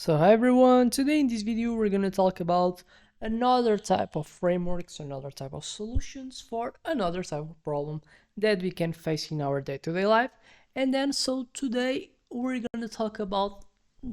So hi everyone, today in this video we're going to talk about another type of frameworks, another type of solutions for another type of problem that we can face in our day-to-day life. And then so today we're going to talk about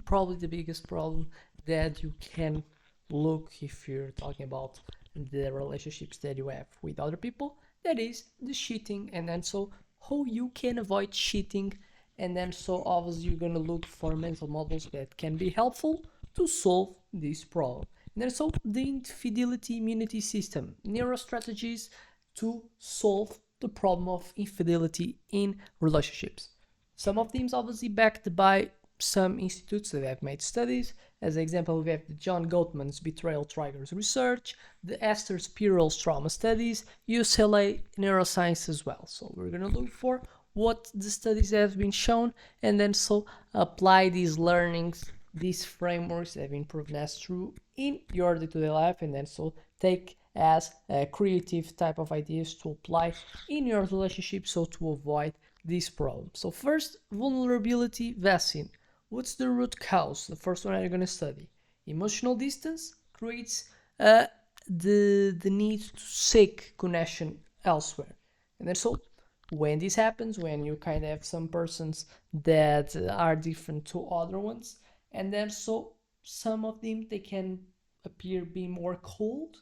probably the biggest problem that you can look if you're talking about the relationships that you have with other people, that is the cheating. And then so how you can avoid cheating, and then so obviously you're going to look for mental models that can be helpful to solve this problem. And then so the infidelity immunity system, neurostrategies to solve the problem of infidelity in relationships. Some of them obviously backed by some institutes that have made studies. As an example, we have the John Gottman's betrayal triggers research, the Esther Spiral's trauma studies, UCLA neuroscience as well. So we're going to look for what the studies have been shown, and then so apply these learnings, these frameworks that have been proven as true in your day-to-day life, and then so take as a creative type of ideas to apply in your relationship so to avoid this problem. So first, vulnerability vaccine. What's the root cause? The first one you're going to study. Emotional distance creates the need to seek connection elsewhere. And then so when this happens, when you kind of have some persons that are different to other ones, and then so some of them, they can appear being more cold,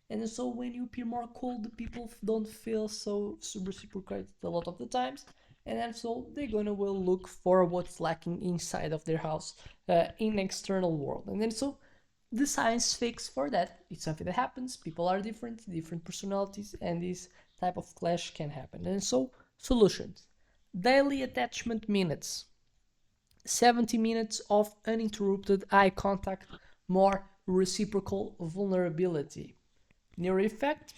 and then so when you appear more cold, the people don't feel so reciprocated a lot of the times, and then so they're gonna will look for what's lacking inside of their house in external world. And then so the science fix for that, it's something that happens, people are different personalities, and this type of clash can happen. And so solutions: daily attachment minutes, 70 minutes of uninterrupted eye contact, more reciprocal vulnerability. Neuro effect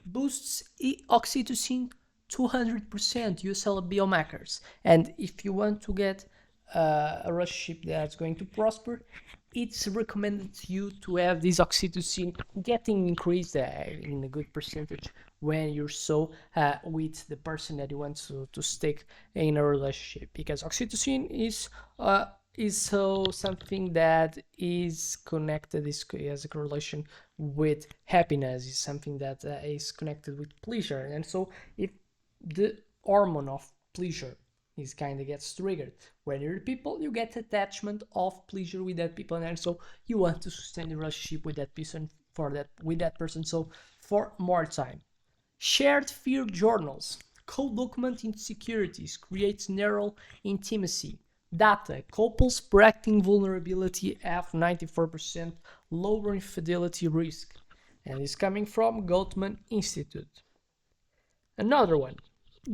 boosts oxytocin 200%, USL biomarkers. And if you want to get a relationship that's going to prosper, it's recommended to you to have this oxytocin getting increased in a good percentage when you're so with the person that you want to stick in a relationship, because oxytocin is so something that is connected, has a correlation with happiness, is something that is connected with pleasure. And so if the hormone of pleasure is kind of gets triggered when you're people, you get attachment of pleasure with that people, and so you want to sustain the relationship with that person with that person so for more time. Shared fear journals, co-document insecurities, creates neural intimacy. Data: couples practicing vulnerability have 94% lower infidelity risk, and is coming from Gottman Institute. Another one,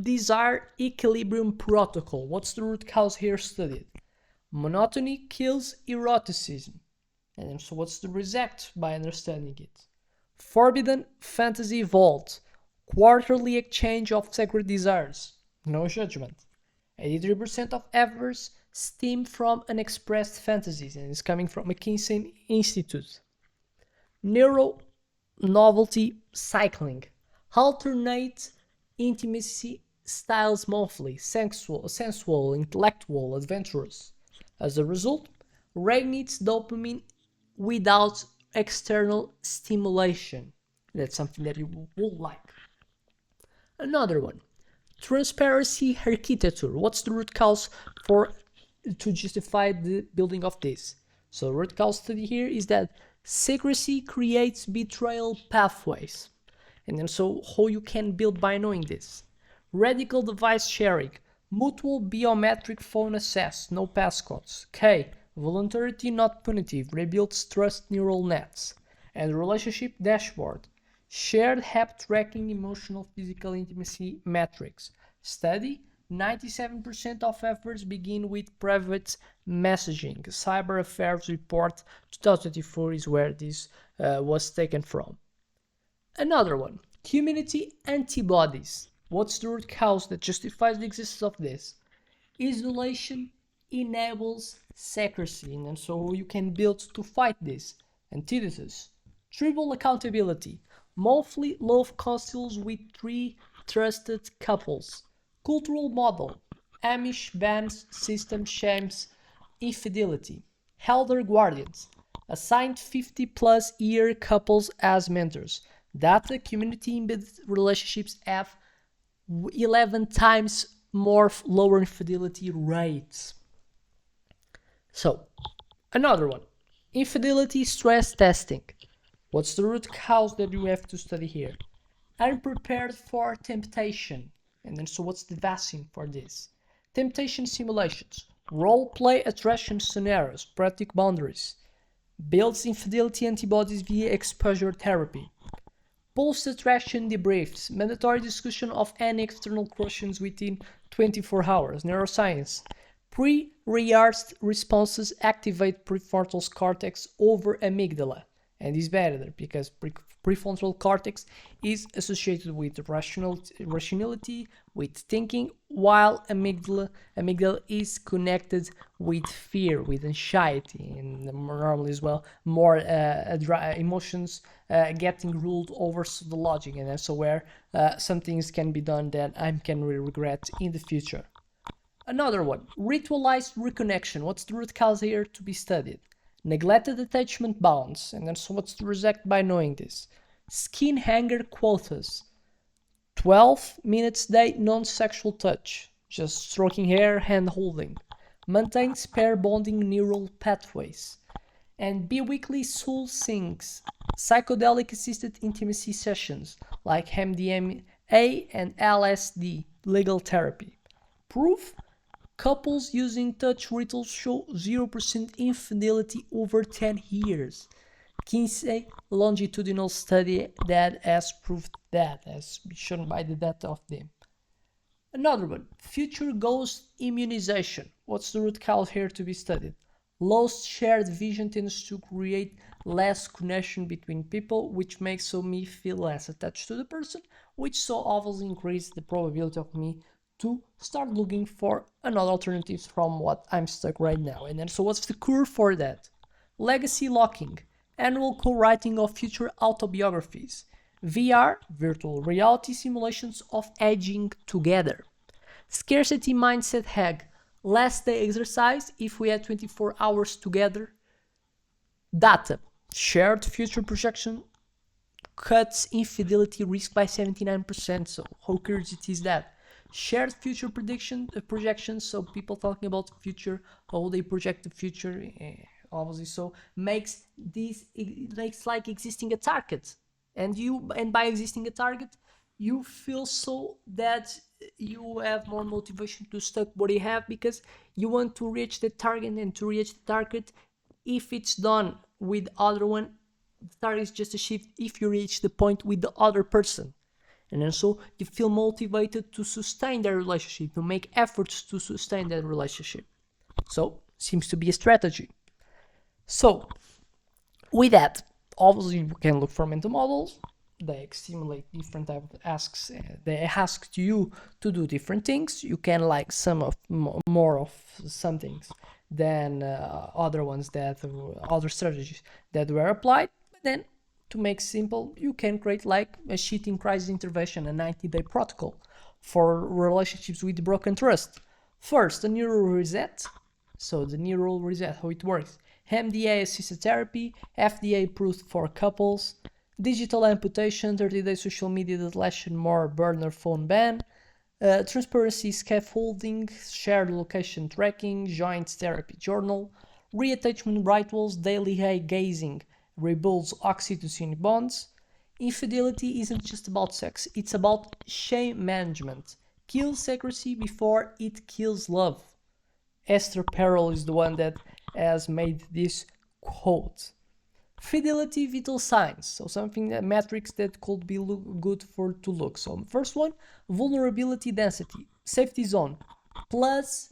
desire equilibrium protocol. What's the root cause here studied? Monotony kills eroticism. And so what's the result by understanding it? Forbidden fantasy vault, quarterly exchange of sacred desires, no judgment. 83% of errors stem from unexpressed fantasies, and is coming from McKinsey Institute. Neuro novelty cycling, alternate intimacy styles monthly, sensual, intellectual, adventurous. As a result, regulates dopamine without external stimulation. That's something that you will like. Another one, transparency architecture. What's the root cause for to justify the building of this? So root cause study here is that secrecy creates betrayal pathways. And then so how you can build by knowing this. Radical device sharing, mutual biometric phone access, no passcodes. K, voluntarity not punitive, rebuilds trust neural nets. And relationship dashboard, shared app tracking emotional physical intimacy metrics. Study: 97% of efforts begin with private messaging. Cyber Affairs Report 2024 is where this was taken from. Another one, community antibodies. What's the root cause that justifies the existence of this? Isolation enables secrecy, and so you can build to fight this. Antithesis: triple accountability, monthly love councils with 3 trusted couples. Cultural model: Amish bans system shames infidelity. Elder guardians. Assigned 50 plus year couples as mentors. Data community embedded relationships have 11 times more lower infidelity rates. So, another one. Infidelity stress testing. What's the root cause that you have to study here? Unprepared for temptation. And then, so what's the vaccine for this? Temptation simulations. Role play attraction scenarios. Practice boundaries. Builds infidelity antibodies via exposure therapy. Post-attraction debriefs. Mandatory discussion of any external questions within 24 hours. Neuroscience. Pre-rehearsed responses activate prefrontal cortex over amygdala. And is better because prefrontal cortex is associated with rationality, with thinking, while amygdala is connected with fear, with anxiety, and normally as well more emotions getting ruled over the logic, and so where some things can be done that I can regret in the future. Another one, ritualized reconnection. What's the root cause here to be studied? Neglected attachment bonds, and then so what's the result by knowing this? Skin hanger quotas, 12 minutes day non-sexual touch, just stroking hair, hand holding, maintains pair bonding neural pathways, and bi-weekly soul syncs, psychedelic assisted intimacy sessions like MDMA and LSD, legal therapy. Proof? Couples using touch rituals show 0% infidelity over 10 years. Kinsey longitudinal study that has proved that, as shown by the data of them. Another one, future ghost immunization. What's the root cause here to be studied? Lost shared vision tends to create less connection between people, which makes so me feel less attached to the person, which so obviously increases the probability of me to start looking for another alternatives from what I'm stuck right now. And then so what's the cure for that? Legacy locking, annual co-writing of future autobiographies, VR, virtual reality simulations of aging together. Scarcity mindset hack, last day exercise if we had 24 hours together. Data, shared future projection cuts infidelity risk by 79%, so how curious it is that? Shared future projections, so people talking about the future, how they project the future, obviously, so makes like existing a target, and by existing a target, you feel so that you have more motivation to stuck what you have because you want to reach the target, and to reach the target, if it's done with other one, the target is just achieved if you reach the point with the other person. And then so you feel motivated to sustain that relationship, to make efforts to sustain that relationship. So, seems to be a strategy. So, with that, obviously you can look for mental models. They simulate different type of asks. They ask you to do different things. You can like some of more of some things than other ones that other strategies that were applied. But then, to make simple, you can create like a cheating crisis intervention, a 90-day protocol for relationships with broken trust. First, a neural reset. So the neural reset, how it works. MDMA-assisted therapy, FDA approved for couples. Digital amputation, 30-day social media deletion, more burner phone ban. Transparency scaffolding, shared location tracking, joint therapy journal. Reattachment rituals, daily eye gazing, rebuilds oxytocin bonds. Infidelity isn't just about sex, it's about shame management. Kills secrecy before it kills love. Esther Perel is the one that has made this quote. Fidelity vital signs, so something that metrics that could be good for to look. So first one, vulnerability density, safety zone, plus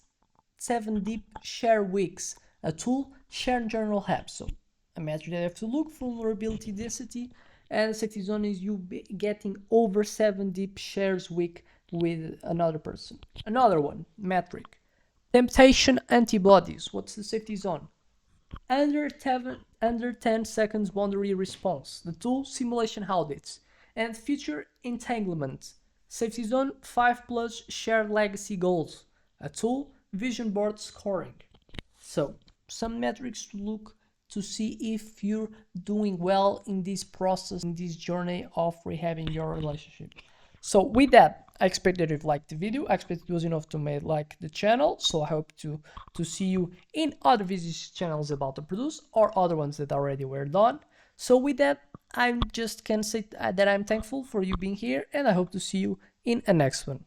7 deep share weeks, a tool, share general apps. So a metric that you have to look, vulnerability density, and safety zone is you getting over 7 deep shares week with another person. Another one, metric, temptation antibodies. What's the safety zone? Under 10 seconds boundary response. The tool, simulation audits. And future entanglement. Safety zone, 5 plus shared legacy goals. A tool, vision board scoring. So, some metrics to look to see if you're doing well in this process, in this journey of rehabbing your relationship. So with that, I expect that you've liked the video. I expect it was enough to make like the channel. So I hope to see you in other videos channels about to produce or other ones that already were done. So with that, I just can say that I'm thankful for you being here, and I hope to see you in a next one.